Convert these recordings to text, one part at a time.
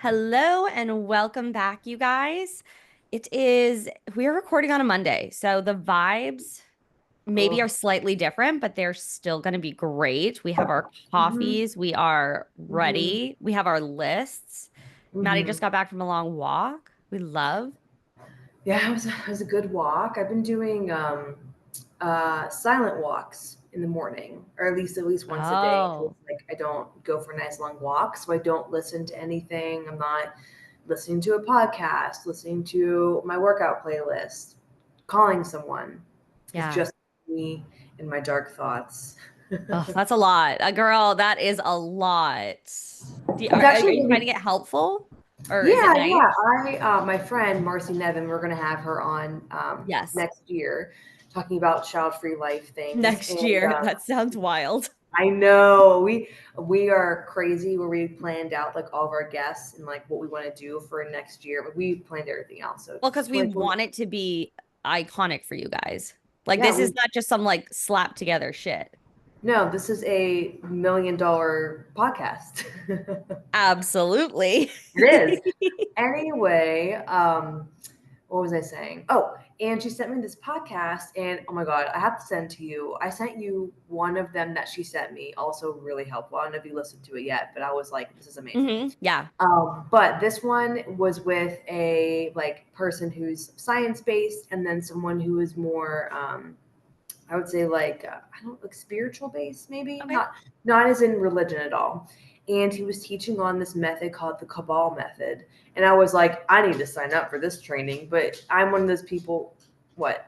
Hello and welcome back, you guys. We're recording on a Monday, so the vibes maybe are Oh, slightly different, but they're still going to be great. We have our hmm coffees, we are hmm ready, we have our lists. Maddie hmm just got back from a long walk. We love. Yeah, it was a good walk. I've been doing silent walks in the morning, or at least once a day. 'Cause, Oh, like I don't go for nice long walks, so I don't listen to anything. I'm not listening to a podcast, listening to my workout playlist, calling someone. It's yeah. just me and my dark thoughts. Oh, that's a lot. Girl, that is a lot. It's Are actually you finding really it helpful or is it Yeah, nice? yeah. My friend Marcy Nevin, we're gonna have her on Yes. next year, talking about child-free life things. Next And year. That sounds wild. I know we are crazy where we planned out like all of our guests and like what we want to do for next year. But we planned everything out. So Well, because we 2020. want it to be iconic for you guys. Like Yeah, this is we not just some like slap together shit. no. This is a $1 million podcast. Absolutely. It is. Anyway, what was I saying? Oh, and she sent me this podcast, and oh my god, I have to send to you. I sent you one of them that she sent me, also really helpful. I don't know if you listened to it yet, but I was like, this is amazing. Yeah. But this one was with a like person who's science based, and then someone who is more, I would say like I don't like spiritual based, maybe Okay. not as in religion at all. And he was teaching on this method called the Kabbal method, and I was like, I need to sign up for this training, but I'm one of those people. What?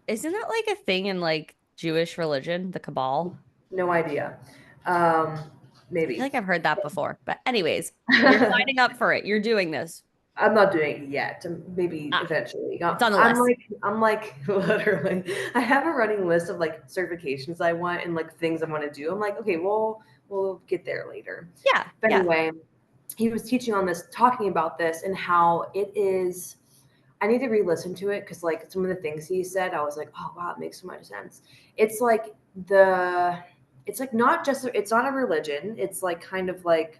Isn't that like a thing in like Jewish religion, the Kabbal? No idea. Um, I feel maybe. like I've heard that before. But anyways, you're signing up for it. You're doing this. I'm not doing it yet. Maybe Ah, eventually. it's on the I'm list. like, I'm like literally. I have a running list of like certifications I want and like things I want to do. I'm like, okay, well, we'll get there later. Yeah. But Yeah. anyway, he was teaching on this, talking about this and how it is. I need to re-listen to it because like some of the things he said, I was like, oh wow, it makes so much sense. It's like the, it's like not just, it's not a religion. It's like kind of like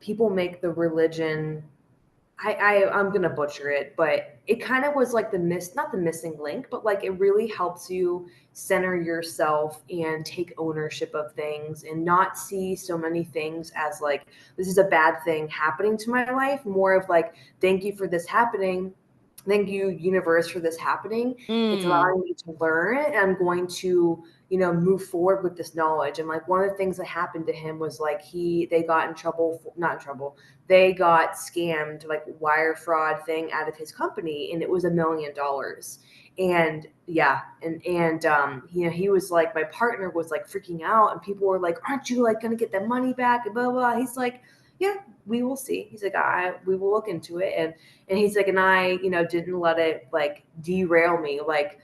people make the religion I'm gonna butcher it, but it kind of was like not the missing link, but like it really helps you center yourself and take ownership of things and not see so many things as like this is a bad thing happening to my life. More of like, thank you for this happening. Thank you, universe, for this happening. It's Mm. allowing me to learn, and I'm going to, move forward with this knowledge. And like one of the things that happened to him was like they got in trouble, not in trouble, they got scammed, like wire fraud thing out of his company, and it was $1 million. And yeah, he was like, my partner was like freaking out, and people were like, aren't you like gonna get that money back, and blah blah blah. He's like, yeah, we will see. He's like, we will look into it. And he's like, and I, didn't let it like derail me. Like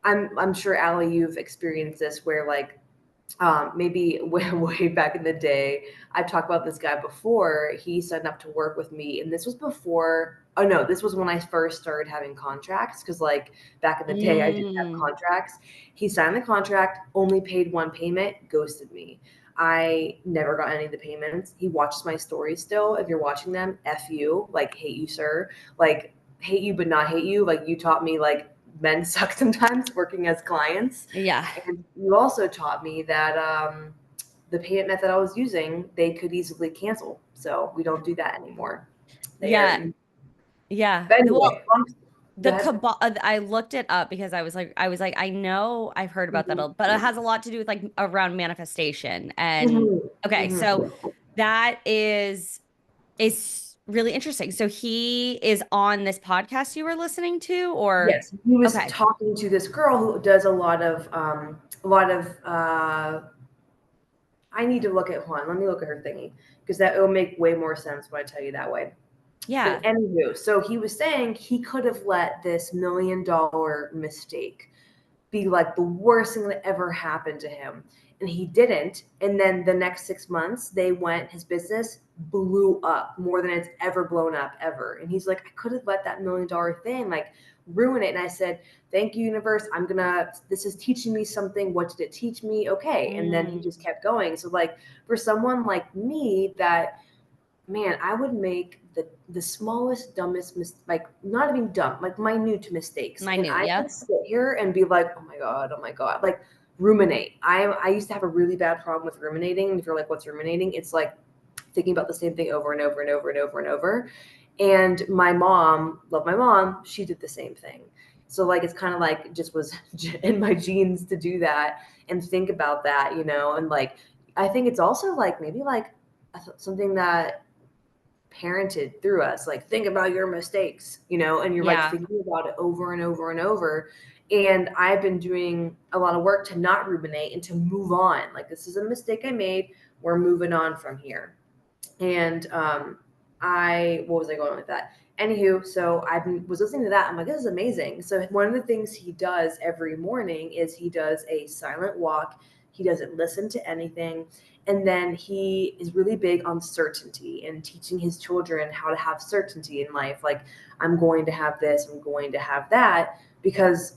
I'm sure, Ali, you've experienced this where like maybe way back in the day, I've talked about this guy before. He signed up to work with me, and this was before. Oh no, this was when I first started having contracts. Because like back in the day, I didn't have Mm. contracts. He signed the contract, only paid one payment, ghosted me. I never got any of the payments. He watches my stories still. If you're watching them, f you, like hate you, sir. Like hate you, but not hate you. Like you taught me like men suck sometimes working as clients. Yeah. And you also taught me that the payment method I was using, they could easily cancel. So we don't do that anymore. Yeah. There. Yeah. But Well, anyway, go the ahead. cabal, I looked it up because I was like, I know I've heard about that, Mhm. but it has a lot to do with like around manifestation. And Mhm. okay, so Mhm. that is really interesting. So he is on this podcast you were listening to, or Yes, he was okay. talking to this girl who does a lot of. I need to look at one. Let me look at her thingy because that will make way more sense when I tell you that way. But Yeah. anywho, so he was saying he could have let this $1 million mistake be like the worst thing that ever happened to him. And he didn't. And then the next 6 months, his business blew up more than it's ever blown up ever. And he's like, I could have let that $1 million thing like ruin it. And I said, thank you, universe. This is teaching me something. What did it teach me? Okay. And then he Mm. just kept going. So, like, for someone like me that man, I would make the smallest, dumbest like not even dumb, like minute mistakes, and Minute, I yeah. could sit here and be like, oh my god, like ruminate. I used to have a really bad problem with ruminating. If you're like, what's ruminating? It's like thinking about the same thing over and over and over and over and over. And my mom, love my mom, she did the same thing. So like it's kind of like just was in my genes to do that and think about that, and like I think it's also like maybe like something that parented through us, like think about your mistakes, and you're like Yeah. thinking about it over and over and over. And I've been doing a lot of work to not ruminate and to move on. Like this is a mistake I made, we're moving on from here. And I what was I going with that? Anywho, so was listening to that. I'm like, this is amazing. So one of the things he does every morning is he does a silent walk. He doesn't listen to anything. And then he is really big on certainty and teaching his children how to have certainty in life. Like, I'm going to have this, I'm going to have that, because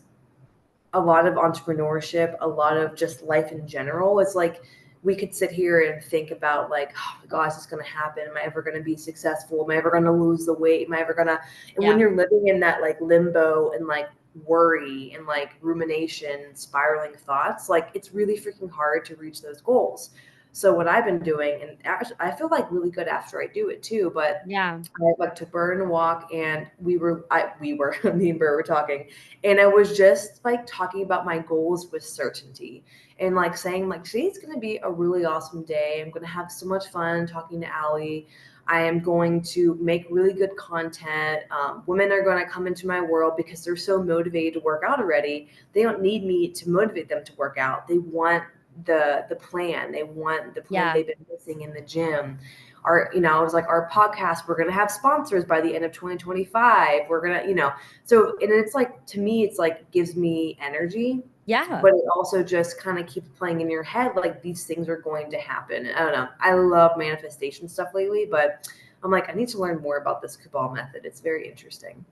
a lot of entrepreneurship, a lot of just life in general. It's like we could sit here and think about like, oh my gosh, it's going to happen. Am I ever going to be successful? Am I ever going to lose the weight? Am I ever going to? And when Yeah. you're living in that like limbo and like worry and like rumination, spiraling thoughts, like it's really freaking hard to reach those goals. So what I've been doing, and actually, I feel like really good after I do it too, but Yeah. I like to burn and walk, and me and Burr were talking, and I was just like talking about my goals with certainty, and like saying like today's going to be a really awesome day. I'm going to have so much fun talking to Ali. I am going to make really good content. Women are going to come into my world because they're so motivated to work out already. They don't need me to motivate them to work out. They want the plan. They want the plan Yeah. they've been missing in the gym. I was like, our podcast, we're gonna have sponsors by the end of 2025. We're gonna, so and it's like to me, it's like gives me energy, Yeah. but it also just kind of keeps playing in your head like these things are going to happen. I don't know. I love manifestation stuff lately, but I'm like, I need to learn more about this Kabbal method. It's very interesting.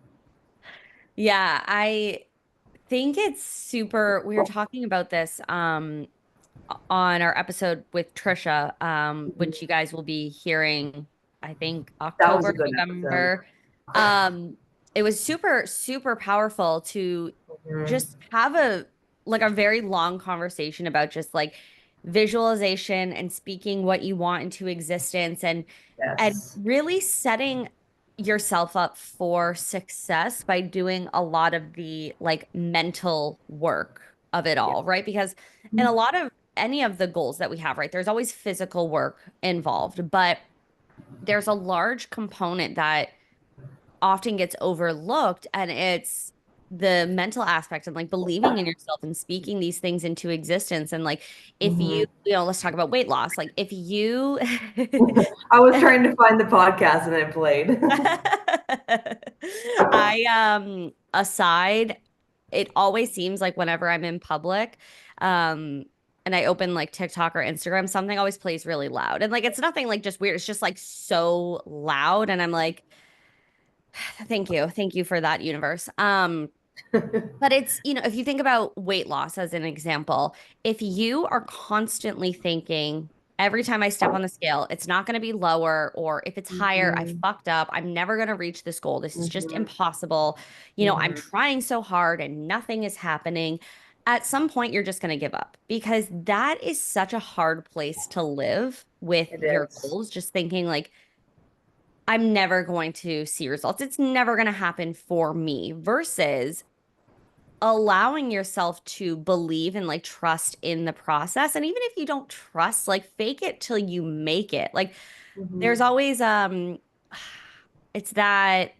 Yeah. I think it's super. We were talking about this on our episode with Trisha, Mhm. which you guys will be hearing, I think, That was a October, good episode. November. Um, it was super, super powerful to Mhm. just have a very long conversation about just like visualization and speaking what you want into existence and Yes. really setting yourself up for success by doing a lot of the like mental work of it Yeah. all, right? Because in a lot of any of the goals that we have, right, there's always physical work involved, but there's a large component that often gets overlooked, and it's the mental aspect and like believing in yourself and speaking these things into existence. And like, if Mhm. let's talk about weight loss. Like, if you, I was trying to find the podcast and I played. aside, it always seems like whenever I'm in public, um, and I open like TikTok or Instagram, something always plays really loud. And like it's nothing like just weird. It's just like so loud. And I'm like, thank you. Thank you for that universe. But it's, if you think about weight loss as an example, if you are constantly thinking, every time I step on the scale, it's not going to be lower, or if it's higher, I Mhm. fucked up. I'm never going to reach this goal. This is just Mhm. impossible. I'm Mhm. trying so hard and nothing is happening. At some point, you're just going to give up because that is such a hard place to live with It your is. goals. Just thinking, like, I'm never going to see results. It's never going to happen for me versus allowing yourself to believe and like trust in the process. And even if you don't trust, like fake it till you make it. Like there's Mhm. always it's that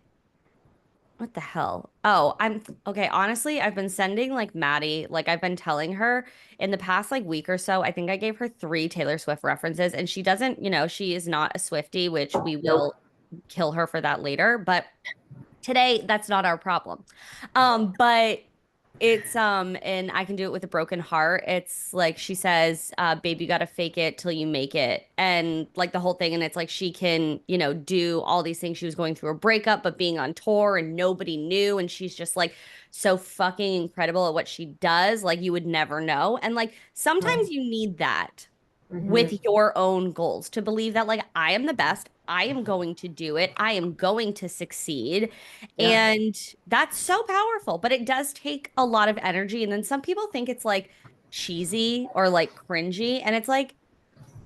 what the hell? Oh, I'm okay. Honestly, I've been sending like Maddie, like I've been telling her in the past like week or so, I think I gave her three Taylor Swift references and she doesn't, she is not a Swiftie, which we Nope. will kill her for that later. But today, that's not our problem. But it's and I can do it with a broken heart. It's like she says, babe, you gotta fake it till you make it. And like the whole thing, and it's like she can, do all these things. She was going through a breakup, but being on tour and nobody knew, and she's just like so fucking incredible at what she does, like you would never know. And like sometimes you need that with Mhm. your own goals to believe that like I am the best. I am going to do it. I am going to succeed. Yeah. And that's so powerful, but it does take a lot of energy. And then some people think it's like cheesy or like cringy. And it's like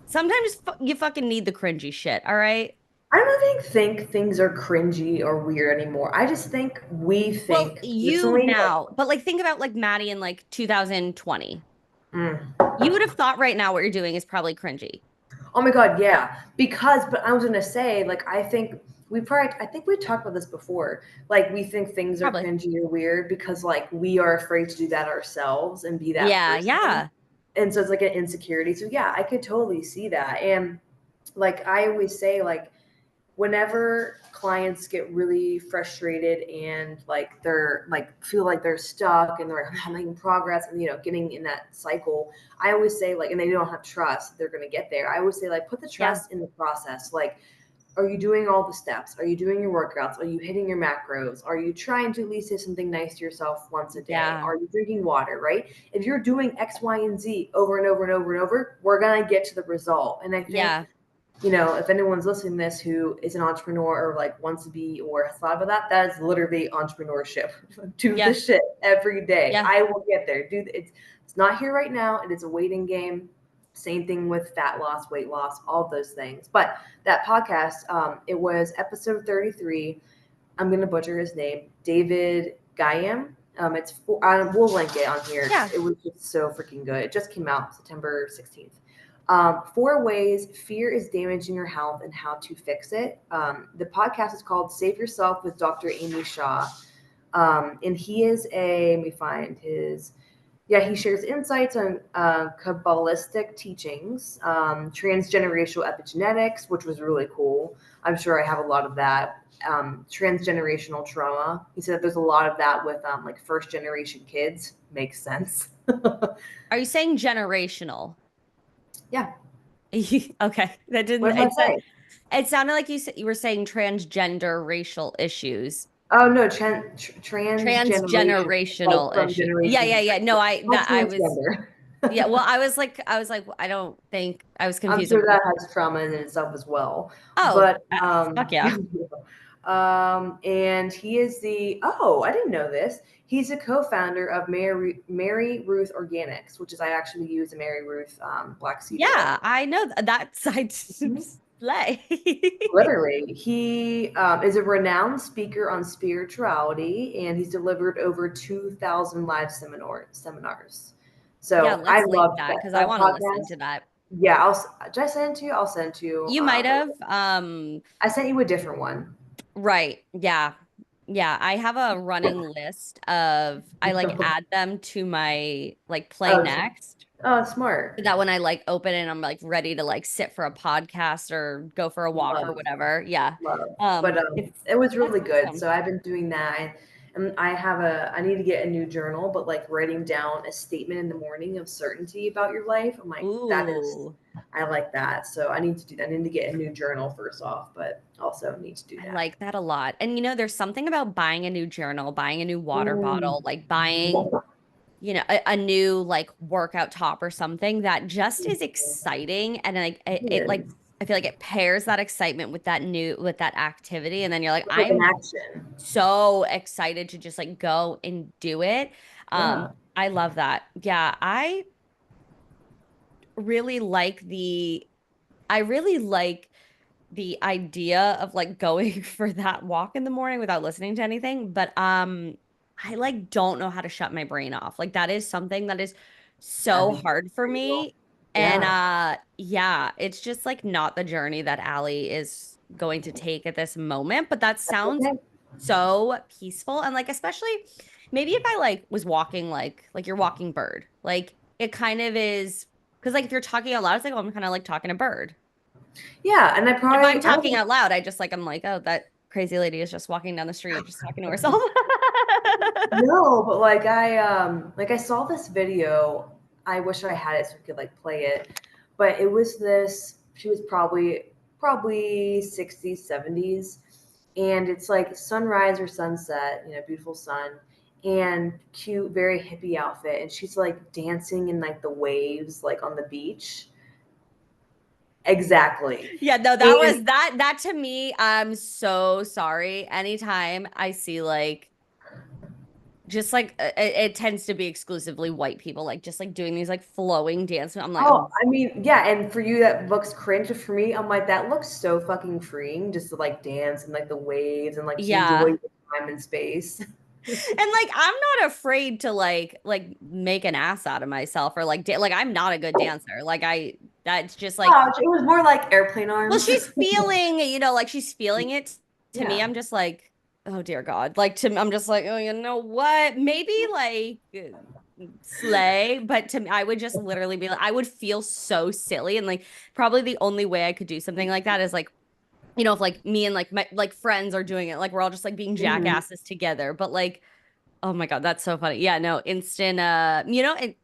sometimes you fucking need the cringy shit. All right. I don't think things are cringy or weird anymore. I just think we Well, think you personally, like, now, but like think about like Maddie in like 2020. mm. You would have thought right now what you're doing is probably cringy. Oh my God, yeah. Because, but I was gonna say, like, I think we talked about this before. Like, we think things are Probably. cringy or weird because, like, we are afraid to do that ourselves and be that Yeah, person. yeah. And so it's like an insecurity. So yeah, I could totally see that. And like I always say, like, whenever clients get really frustrated and like they're like feel like they're stuck and they're not making progress and getting in that cycle, I always say, like, and they don't have trust they're going to get there, I always say, like, put the Yeah. trust in the process. Like, are you doing all the steps? Are you doing your workouts? Are you hitting your macros? Are you trying to at least say something nice to yourself once a day? Yeah. Are you drinking water? Right? If you're doing X, Y, and Z over and over and over and over, we're gonna get to the result. And I think, Yeah. if anyone's listening to this who is an entrepreneur or like wants to be or has thought about that, that is literally entrepreneurship. Do the Yeah. shit every day. Yeah. I will get there. It's not here right now. It is a waiting game. Same thing with fat loss, weight loss, all those things. But that podcast, it was episode 33. I'm gonna butcher his name, David Guyam. We'll link it on here. Yeah. It was just so freaking good. It just came out September 16th. 4 ways fear is damaging your health and how to fix it. The podcast is called Save Yourself with Dr. Amy Shaw. And he is let me find his, yeah, he shares insights on Kabbalistic teachings, transgenerational epigenetics, which was really cool. I'm sure I have a lot of that. Transgenerational trauma. He said that there's a lot of that with like first generation kids. Makes sense. Are you saying generational? Yeah. Okay. That didn't What did I say? it sounded like you were saying transgender racial issues. Oh no, transgeneration, like Transgenerational from issue. Yeah, generation yeah, to yeah. No, not transgender. yeah, well, I was like, I don't think I was I'm confused. sure that has trauma in itself as well. Oh, But fuck yeah. and he is I didn't know this. He's a co-founder of Mary Ruth Organics, which is, I actually use a Mary Ruth black seed oil. Yeah, I know that side Mhm. slay. Literally, he is a renowned speaker on spirituality, and he's delivered over 2,000 live seminars. Yeah, So I let's link love that that, because I that want to listen podcast. to that. Yeah, did I send it to you? I'll send it to you. You might have. I sent you a different one. Right. Yeah. Yeah. I have a running list of I like add them to my like play Oh, next. So smart. that when I like open it, I'm like ready to like sit for a podcast or go for a walk or Love. whatever. Yeah. Love. But It's it was that's really good. awesome. So I've been doing that. And I need to get a new journal, but like writing down a statement in the morning of certainty about your life. I'm like, Ooh, I like that. So I need to do that. I need to get a new journal first off, but also need to do I that. like that a lot. And there's something about buying a new journal, buying a new water Mm. bottle, like buying a new like workout top or something that just is exciting and like it like Yes. I feel like it pairs that excitement with that activity and then you're like It's like an I'm action. so excited to just like go and do it. Yeah. I love that. Yeah, really like the I really like the idea of like going for that walk in the morning without listening to anything, but I like don't know how to shut my brain off. Like that is something that is That'd so be hard for cool. me. And Yeah. yeah, it's just like not the journey that Ali is going to take at this moment, but that That's sounds okay. so peaceful and like especially maybe if I like was walking like you're walking bird. Like it kind of is because like if you're talking out loud, it's like, oh, I'm kind of like talking to bird. Yeah. And If I'm I talking don't out loud, I'm like, oh, that crazy lady is just walking down the street, just talking to herself. No, but like I saw this video. I wish I had it so we could like play it. But it was this she was probably 60s, 70s. And it's like sunrise or sunset, beautiful sun, and cute, very hippie outfit. And she's like dancing in like the waves, like on the beach. Exactly. Yeah, no, that And was that to me, I'm so sorry. Anytime I see like just like it tends to be exclusively white people like just like doing these like flowing dance. I'm like, oh, oh I mean, yeah, and for you that looks cringe, but for me, I'm like, that looks so fucking freeing just to like dance and like the waves and like to enjoy yeah. the time and space. And like I'm not afraid to like make an ass out of myself or like like I'm not a good dancer. Like I that's just like Oh, it was more like airplane well arms. she's feeling, like she's feeling it to me. Yeah. I'm just like, oh dear God. Like to I'm just like, oh, you know what? Maybe like slay, but to me I would just literally be like I would feel so silly and like probably the only way I could do something like that is like if like me and like my like friends are doing it, like we're all just like being Mhm. jackasses together. But like oh my God, that's so funny. Yeah, no, instant it,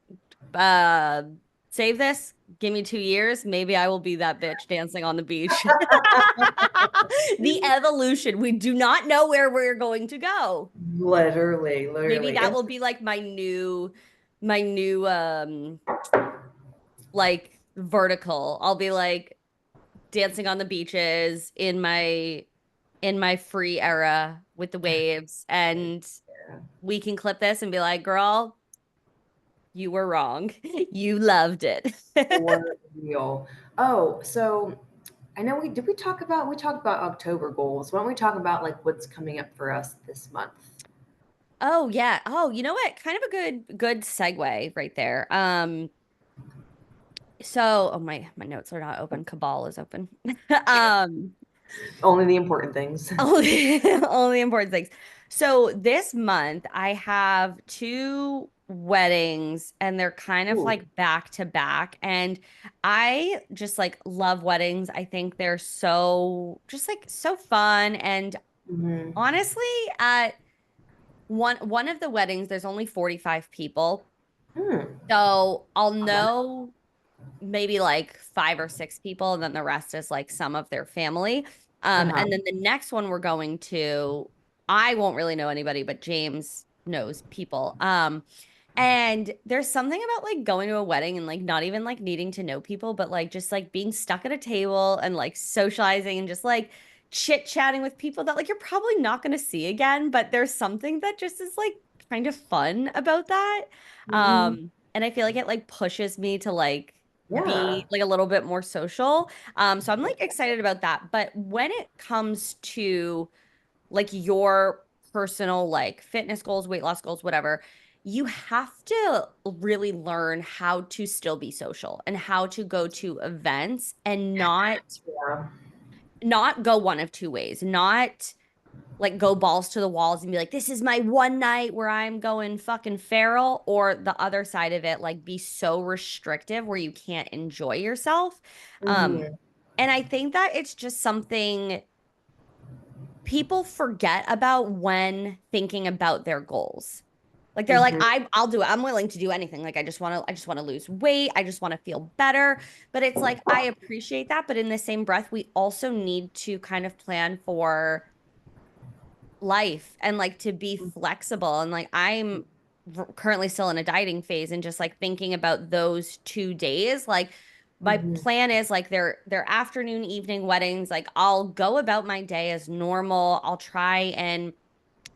uh save this. Give me 2 years. Maybe I will be that bitch dancing on the beach. The evolution. We do not know where we're going to go. Literally, Maybe literally. that And will be like my new like vertical. I'll be like dancing on the beaches in my free era with the waves and we can clip this and be like, girl, you were wrong. You loved it. for real. Oh, so I know we talked about October goals. Why don't we talk about like what's coming up for us this month? Oh yeah. Oh, you know what? Kind of a good segue right there. So oh my notes are not open. Kabbal is open. Um Only the important things. only important things. So this month I have two weddings and they're kind of Ooh. like back to back. And I just like love weddings. I think they're so just like so fun. And Hmm. honestly, at one of the weddings, there's only 45 people. Hmm. So I'll know maybe like 5 or 6 people, and then the rest is like some of their family. Uh-huh. And then the next one we're going to, I won't really know anybody, but James knows people. And there's something about like going to a wedding and like not even like needing to know people, but like just like being stuck at a table and like socializing and just like chit-chatting with people that like you're probably not going to see again, but there's something that just is like kind of fun about that. Hmm. And I feel like it like pushes me to like Yeah. be like a little bit more social. So I'm like excited about that. But when it comes to like your personal like fitness goals, weight loss goals, whatever, you have to really learn how to still be social and how to go to events and Yeah. not go one of two ways, not like go balls to the walls and be like, this is my one night where I'm going fucking feral, or the other side of it, like be so restrictive where you can't enjoy yourself. Um, Hmm. and I think that it's just something people forget about when thinking about their goals. Like they're like, Hmm. I'll do it. I'm willing to do anything. Like I just want to lose weight. I just want to feel better. But it's like I appreciate that, but in the same breath, we also need to kind of plan for life and like to be flexible. And like I'm currently still in a dieting phase and just like thinking about those 2 days. Like my Hmm. plan is like they're afternoon, evening weddings. Like I'll go about my day as normal. I'll try and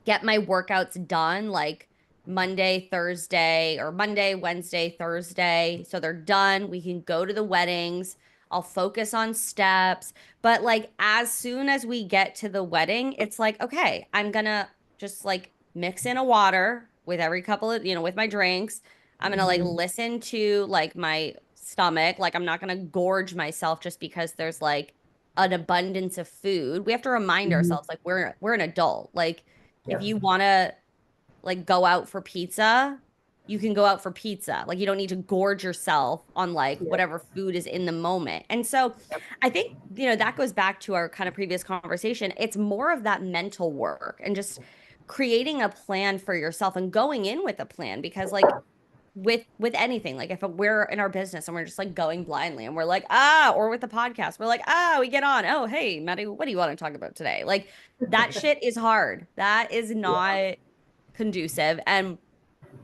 get my workouts done like Monday, Thursday, or Monday, Wednesday, Thursday. So they're done. We can go to the weddings. I'll focus on steps. But like as soon as we get to the wedding, it's like, okay, I'm gonna just like mix in a water with every couple of, with my drinks. I'm gonna like Hmm. listen to like my stomach. Like I'm not gonna gorge myself just because there's like an abundance of food. We have to remind Hmm. ourselves like we're an adult. Like if Yep. you want to like go out for pizza, you can go out for pizza. Like you don't need to gorge yourself on like Yep. whatever food is in the moment. And so Yep. I think, that goes back to our kind of previous conversation. It's more of that mental work and just creating a plan for yourself and going in with a plan because like with anything, like if we're in our business and we're just like going blindly and we're like, or with the podcast, we're like, we get on, oh, hey, Maddie, what do you want to talk about today? Like that shit is hard. That is Yeah. not conducive. And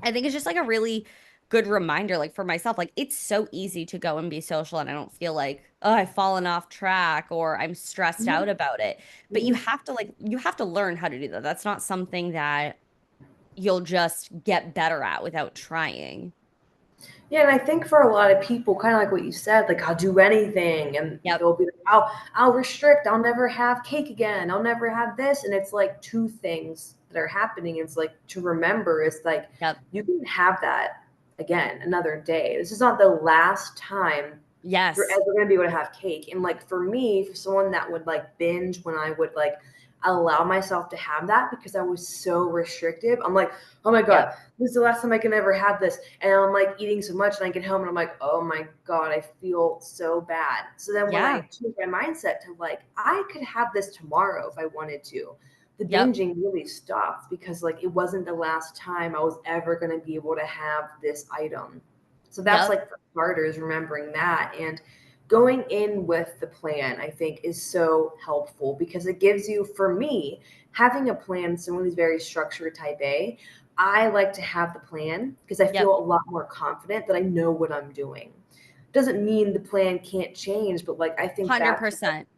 I think it's just like a really good reminder, like for myself, like it's so easy to go and be social and I don't feel like, oh, I've fallen off track or I'm stressed out Mhm, about it. But you mhm. have to you have to learn how to do that. That's not something that you'll just get better at without trying. Yeah, and I think for a lot of people, kind of like what you said, like I'll do anything, and Yep. they'll be like, I'll restrict, I'll never have cake again, I'll never have this, and it's like two things that are happening. It's like to remember is like Yep. you can have that again another day. This is not the last time you're Yes. ever gonna be able to have cake. And like for me, for someone that would like binge when I would like allow myself to have that because I was so restrictive, I'm like, oh my Yep. God, this is the last time I can ever have this. And I'm like eating so much and I get home and I'm like, oh my God, I feel so bad. So then when I Yeah. changed my mindset to like, I could have this tomorrow if I wanted to, the Yep. binging really stopped because like it wasn't the last time I was ever going to be able to have this item. So that's Yep. like for starters, remembering that. And going in with the plan, I think, is so helpful because it gives you, for me, having a plan, someone who's very structured type A, I like to have the plan because I Yep. feel a lot more confident that I know what I'm doing. Doesn't mean the plan can't change, but like I think back to 100%.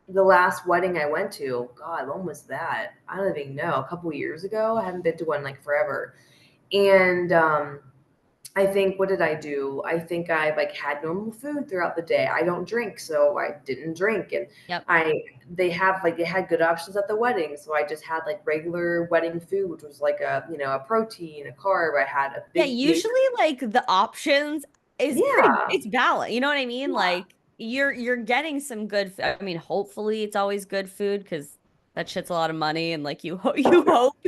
the last wedding I went to. God, when was that? I don't even know. A couple years ago. I haven't been to one like forever. And I think what did I do? I think I like had normal food throughout the day. I don't drink, so I didn't drink. And Yep. I they had good options at the wedding, so I just had like regular wedding food, which was like a protein, a carb. I had a Yeah, big usually like the options is pretty yeah. it's balanced. You know what I mean? Yeah. Like you're getting some good I mean, hopefully it's always good food because that shit's a lot of money and like you hope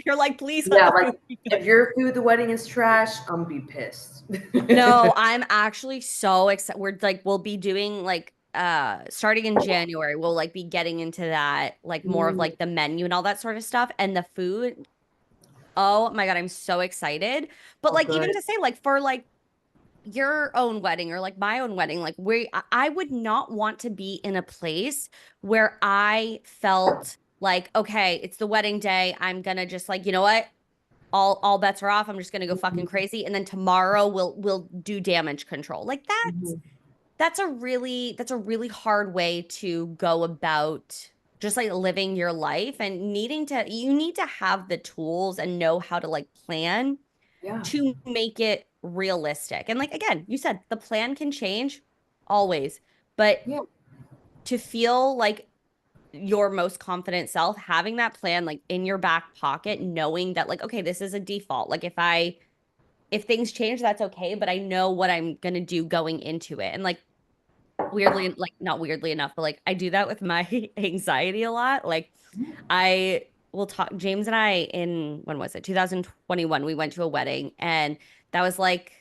you're like, please let Yeah, the like food be if good. your food at the wedding is trash, I'm be pissed. No, I'm actually so excited. We're like we'll be doing like starting in January, we'll like be getting into that like more of Mm, like the menu and all that sort of stuff and the food. Oh my God, I'm so excited. But oh like even good. to say like for like your own wedding or like my own wedding, like I would not want to be in a place where I felt like, okay, it's the wedding day. I'm gonna just like, you know what? All bets are off. I'm just gonna go fucking Mhm, crazy. And then tomorrow we'll do damage control. Like mhm. that's a really hard way to go about just like living your life and needing to you need to have the tools and know how to like plan Yeah. to make it realistic. And like again, you said the plan can change always, but Yeah. to feel like your most confident self, having that plan like in your back pocket, knowing that like, okay, this is a default. Like if things change, that's okay, but I know what I'm gonna do going into it. And like weirdly, like not weirdly enough, but like I do that with my anxiety a lot. Like I will talk James and I in when was it? 2021, we went to a wedding and that was like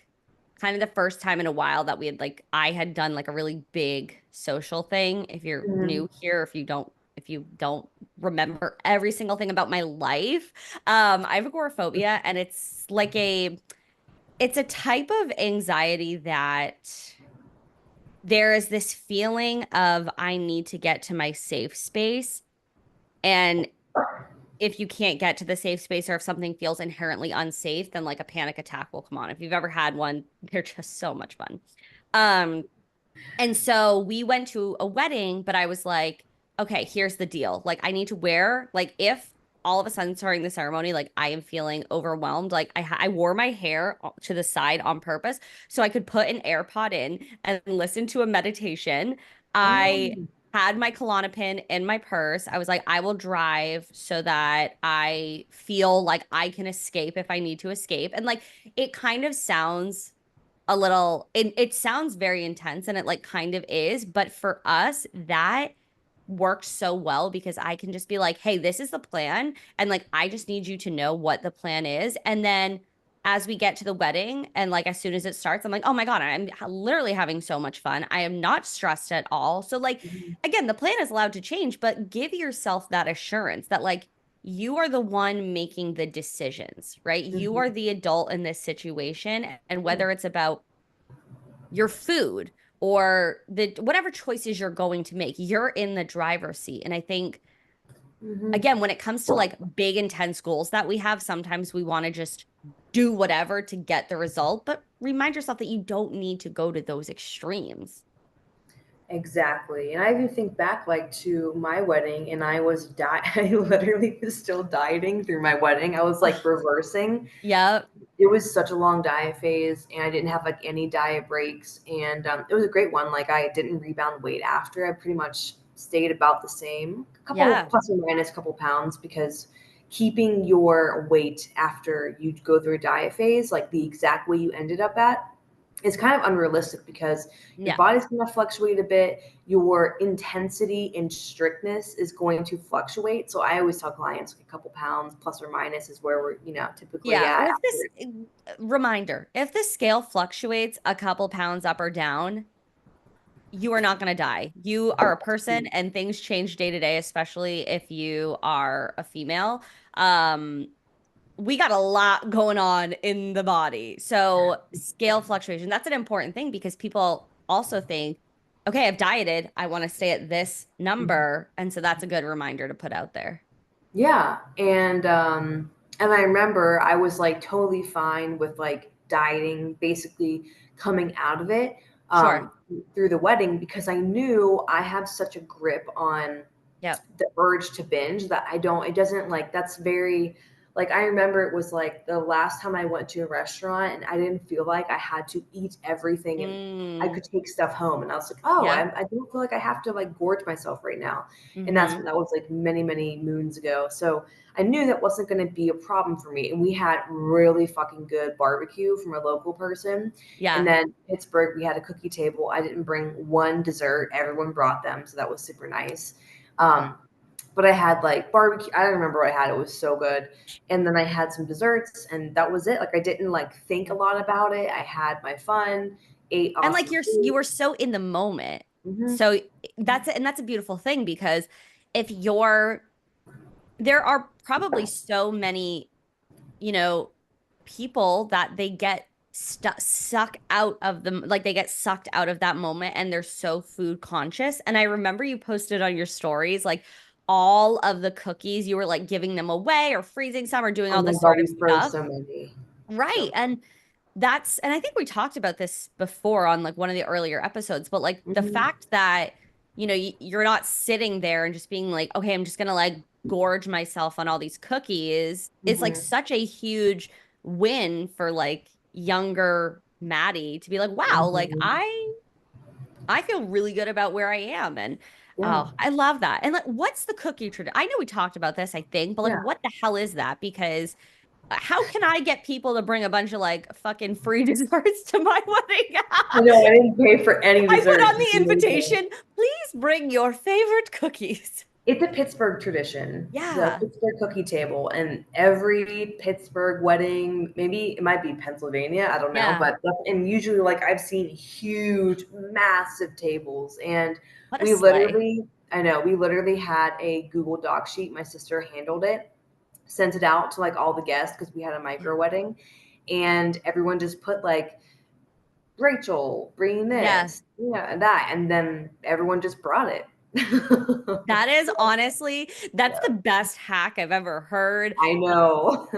kind of the first time in a while that we had like I had done like a really big social thing. If you're Mhm. new here, if you don't remember every single thing about my life, I have agoraphobia and it's a type of anxiety that there is this feeling of I need to get to my safe space. And if you can't get to the safe space or if something feels inherently unsafe, then like a panic attack will come on. If you've ever had one, they're just so much fun. Um, and so we went to a wedding, but I was like, okay, here's the deal. Like, I need to wear, like, if all of a sudden during the ceremony, like, I am feeling overwhelmed, like, I wore my hair to the side on purpose so I could put an AirPod in and listen to a meditation. I Oh. had my Klonopin in my purse. I was like, I will drive so that I feel like I can escape if I need to escape. And like, it kind of sounds it sounds very intense and it like kind of is, but for us that works so well because I can just be like, hey, this is the plan. And like I just need you to know what the plan is. And then as we get to the wedding and like as soon as it starts, I'm like, oh my God, I'm literally having so much fun. I am not stressed at all. So like Mhm. again, the plan is allowed to change, but give yourself that assurance that like you are the one making the decisions, right? You Mhm. are the adult in this situation. And whether it's about your food or the whatever choices you're going to make, you're in the driver's seat. And I think Mhm. again, when it comes to like big intense goals that we have, sometimes we want to just do whatever to get the result. But remind yourself that you don't need to go to those extremes. Exactly. And I even think back like to my wedding and I was I literally was still dieting through my wedding. I was like reversing. Yep. It was such a long diet phase and I didn't have like any diet breaks and it was a great one. Like I didn't rebound weight after. I pretty much stayed about the same, a couple Yeah. plus or minus a couple pounds because keeping your weight after you go through a diet phase, like the exact way you ended up at, is kind of unrealistic because your Yeah. body's going to fluctuate a bit. Your intensity and strictness is going to fluctuate. So I always tell clients like a couple pounds plus or minus is where we're, typically Yeah. at Well, if this after. reminder, if the scale fluctuates a couple pounds up or down, you are not going to die. You are a person and things change day to day, especially if you are a female. Um, we got a lot going on in the body. So, scale fluctuation, that's an important thing because people also think, okay, I've dieted, I want to stay at this number. And so that's a good reminder to put out there. Yeah, and I remember I was like totally fine with like dieting, basically coming out of it Sure. um, through the wedding because I knew I have such a grip on Yep. the urge to binge that I don't, it doesn't like, that's very, like, I remember it was like the last time I went to a restaurant and I didn't feel like I had to eat everything and I Mm, could take stuff home. And I was like, oh, yeah. I don't feel like I have to like gorge myself right now. And Hmm. that was like many, many moons ago. So I knew that wasn't going to be a problem for me. And we had really fucking good barbecue from a local person. And Yeah. then Pittsburgh, we had a cookie table. I didn't bring one dessert. Everyone brought them. So that was super nice. Um, but I had like barbecue. I don't remember what I had. It was so good. And then I had some desserts, and that was it. Like I didn't like think a lot about it. I had my fun, ate And like awesome you food. were so in the moment. Hmm. So that's a beautiful thing because if you're there are probably so many, you know, people that they get suck out of them, like they get sucked out of that moment and they're so food conscious. And I remember you posted on your stories like all of the cookies you were like giving them away or freezing some or doing Oh all my this god, sort of we froze stuff. so many. Right. So. And I think we talked about this before on like one of the earlier episodes, but like the Hmm. fact that, you're not sitting there and just being like, okay, I'm just gonna like gorge myself on all these cookies is like Hmm. such a huge win for like younger Maddie to be like, wow, like Hmm. I feel really good about where I am. And Yeah. oh, I love that. And like, what's the cookie tradition? I know we talked about this, I think, but like, Yeah. what the hell is that? Because how can I get people to bring a bunch of like fucking free desserts to my wedding? I know I didn't pay for any I put desserts. on the invitation, please bring your favorite cookies. It's a Pittsburgh tradition, the Yeah. Pittsburgh cookie table, and every Pittsburgh wedding, maybe it might be Pennsylvania, I don't know, Yeah. but and usually like I've seen huge, massive tables, and What a sleigh. we literally had a Google Doc sheet. My sister handled it, sent it out to like all the guests because we had a micro wedding, and everyone just put like Rachel bringing Yeah. this, yeah, and that, and then everyone just brought it. That is honestly, that's Yeah. the best hack I've ever heard. I know.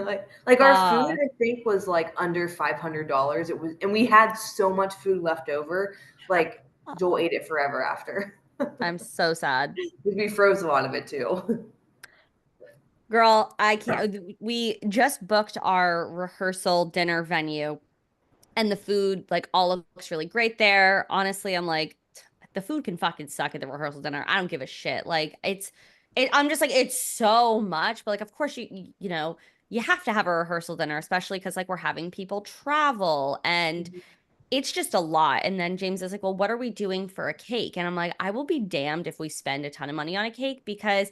Like our food, Uh, I think, was like under $500. It was, and we had so much food left over. Like Joel ate it forever after. I'm so sad. We froze a lot of it too. Girl, I can't. We just booked our rehearsal dinner venue and the food, like all of looks really great there. Honestly, I'm like, the food can fucking suck at the rehearsal dinner. I don't give a shit. Like I'm just like, it's so much, but like, of course you have to have a rehearsal dinner, especially because like we're having people travel and it's just a lot. And then James is like, well, what are we doing for a cake? And I'm like, I will be damned if we spend a ton of money on a cake because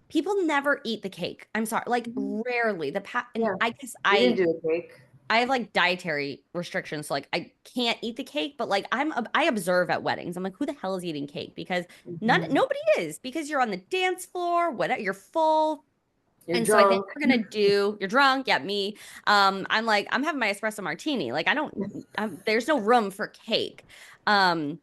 people never eat the cake. I'm sorry, like rarely. And Yeah, I guess we didn't do a cake. I have like dietary restrictions, so like I can't eat the cake, but like I observe at weddings. I'm like, who the hell is eating cake? Because Mhm. nobody is because you're on the dance floor, whatever, you're full. You're And so I think drunk. you're drunk, yeah, me. I'm like, I'm having my espresso martini. Like I don't, there's no room for cake. Um,